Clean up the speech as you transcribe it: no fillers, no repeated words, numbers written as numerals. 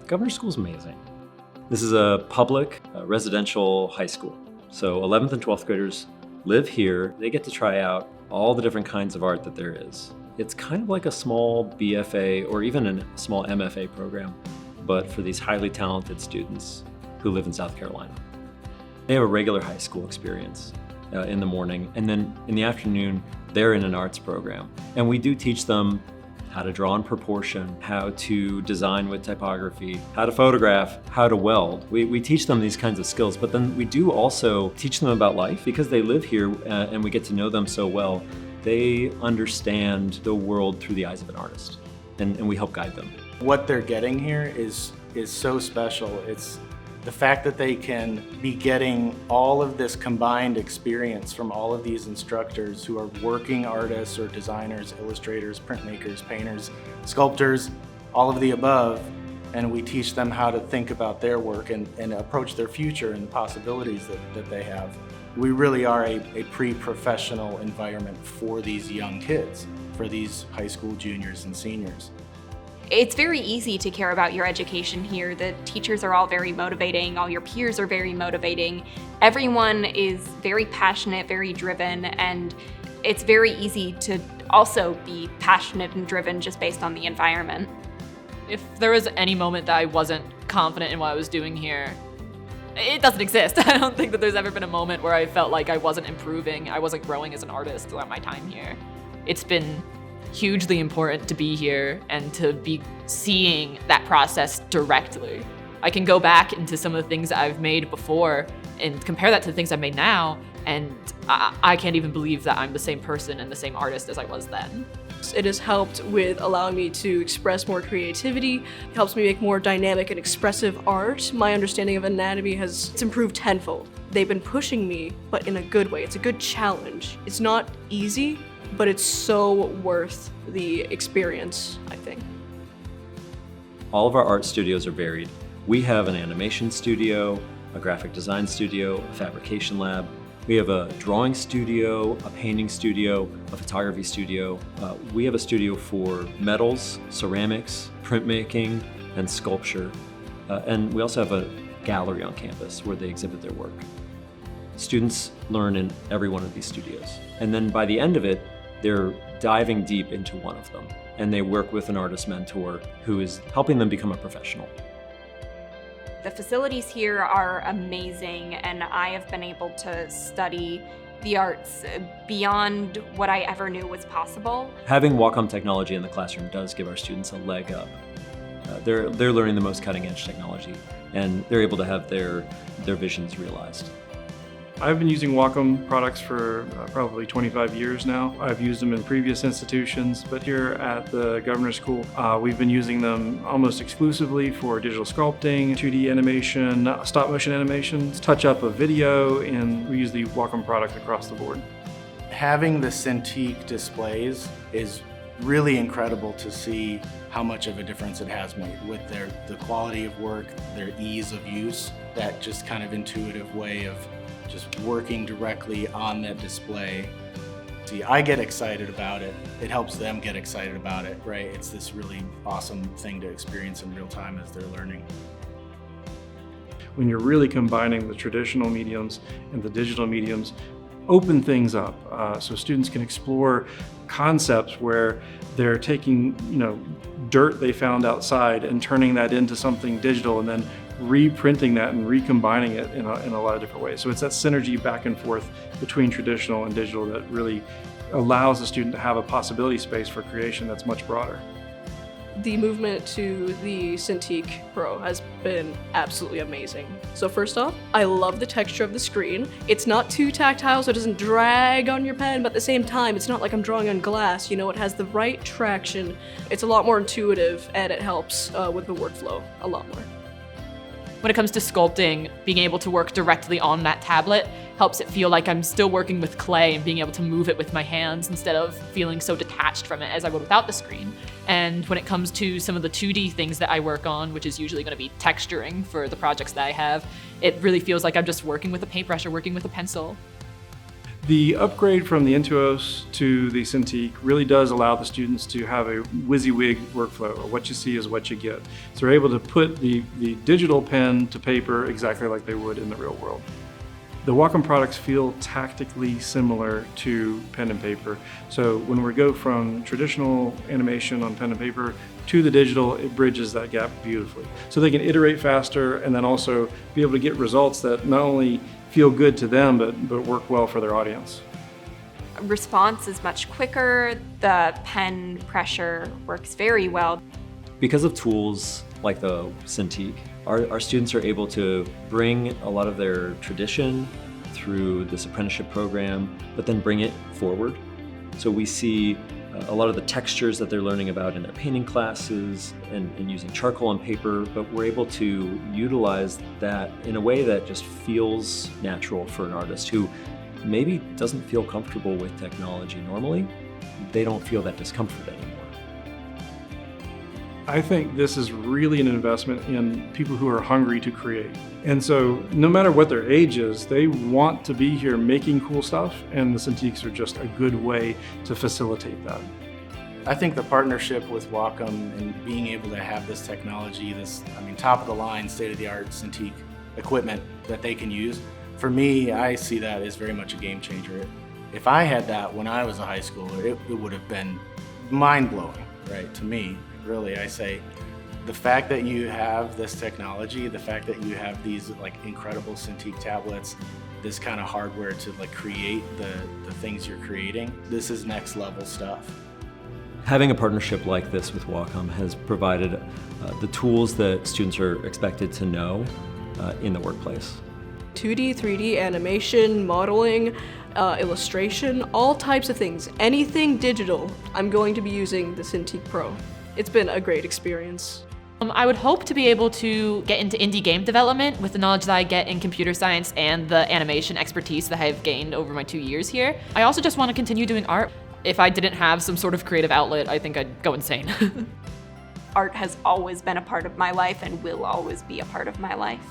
Governor School's amazing. This is a public residential high school. So 11th and 12th graders live here. They get to try out all the different kinds of art that there is. It's kind of like a small BFA or even a small MFA program, but for these highly talented students who live in South Carolina. They have a regular high school experience in the morning, and then in the afternoon, they're in an arts program. And we do teach them how to draw in proportion, how to design with typography, how to photograph, how to weld. We teach them these kinds of skills, but then we do also teach them about life because they live here and we get to know them so well. They understand the world through the eyes of an artist, and we help guide them. What they're getting here is so special. It's the fact that they can be getting all of this combined experience from all of these instructors who are working artists or designers, illustrators, printmakers, painters, sculptors, all of the above, and we teach them how to think about their work and approach their future and the possibilities that they have. We really are a pre-professional environment for these young kids, for these high school juniors and seniors. It's very easy to care about your education here. The teachers are all very motivating, all your peers are very motivating. Everyone is very passionate, very driven, and it's very easy to also be passionate and driven just based on the environment. If there was any moment that I wasn't confident in what I was doing here, it doesn't exist. I don't think that there's ever been a moment where I felt like I wasn't improving, I wasn't growing as an artist throughout my time here. It's been hugely important to be here and to be seeing that process directly. I can go back into some of the things that I've made before and compare that to the things I've made now, and I can't even believe that I'm the same person and the same artist as I was then. It has helped with allowing me to express more creativity. It helps me make more dynamic and expressive art. My understanding of anatomy it's improved tenfold. They've been pushing me, but in a good way. It's a good challenge. It's not easy, but it's so worth the experience, I think. All of our art studios are varied. We have an animation studio, a graphic design studio, a fabrication lab. We have a drawing studio, a painting studio, a photography studio. We have a studio for metals, ceramics, printmaking, and sculpture. And we also have a gallery on campus where they exhibit their work. Students learn in every one of these studios. And then by the end of it, they're diving deep into one of them. And they work with an artist mentor who is helping them become a professional. The facilities here are amazing, and I have been able to study the arts beyond what I ever knew was possible. Having Wacom technology in the classroom does give our students a leg up. They're learning the most cutting edge technology, and they're able to have their visions realized. I've been using Wacom products for probably 25 years now. I've used them in previous institutions, but here at the Governor School, we've been using them almost exclusively for digital sculpting, 2D animation, stop motion animations, touch up of video, and we use the Wacom product across the board. Having the Cintiq displays is really incredible to see how much of a difference it has made with the quality of work, their ease of use, that just kind of intuitive way of just working directly on that display. See, I get excited about it. It helps them get excited about it, right? It's this really awesome thing to experience in real time as they're learning. When you're really combining the traditional mediums and the digital mediums, open things up so students can explore concepts where they're taking, dirt they found outside and turning that into something digital and then reprinting that and recombining it in a lot of different ways. So it's that synergy back and forth between traditional and digital that really allows the student to have a possibility space for creation that's much broader. The movement to the Cintiq Pro has been absolutely amazing. So first off, I love the texture of the screen. It's not too tactile, so it doesn't drag on your pen, but at the same time, it's not like I'm drawing on glass. It has the right traction. It's a lot more intuitive, and it helps with the workflow a lot more. When it comes to sculpting, being able to work directly on that tablet helps it feel like I'm still working with clay and being able to move it with my hands instead of feeling so detached from it as I would without the screen. And when it comes to some of the 2D things that I work on, which is usually going to be texturing for the projects that I have, it really feels like I'm just working with a paintbrush or working with a pencil. The upgrade from the Intuos to the Cintiq really does allow the students to have a WYSIWYG workflow. What you see is what you get. So they're able to put the digital pen to paper exactly like they would in the real world. The Wacom products feel tactically similar to pen and paper. So when we go from traditional animation on pen and paper to the digital, it bridges that gap beautifully. So they can iterate faster and then also be able to get results that not only feel good to them, but work well for their audience. Response is much quicker. The pen pressure works very well. Because of tools like the Cintiq, our students are able to bring a lot of their tradition through this apprenticeship program, but then bring it forward. So we see a lot of the textures that they're learning about in their painting classes and using charcoal on paper, but we're able to utilize that in a way that just feels natural for an artist who maybe doesn't feel comfortable with technology normally. They don't feel that discomfort anymore. I think this is really an investment in people who are hungry to create. And so no matter what their age is, they want to be here making cool stuff, and the Cintiqs are just a good way to facilitate that. I think the partnership with Wacom and being able to have this technology, top of the line, state-of-the-art Cintiq equipment that they can use, for me, I see that as very much a game changer. If I had that when I was a high schooler, it would have been mind-blowing, right, to me. Really, I say, the fact that you have this technology, the fact that you have these incredible Cintiq tablets, this kind of hardware to create the things you're creating, this is next level stuff. Having a partnership like this with Wacom has provided the tools that students are expected to know in the workplace. 2D, 3D animation, modeling, illustration, all types of things. Anything digital, I'm going to be using the Cintiq Pro. It's been a great experience. I would hope to be able to get into indie game development with the knowledge that I get in computer science and the animation expertise that I've gained over my 2 years here. I also just want to continue doing art. If I didn't have some sort of creative outlet, I think I'd go insane. Art has always been a part of my life and will always be a part of my life.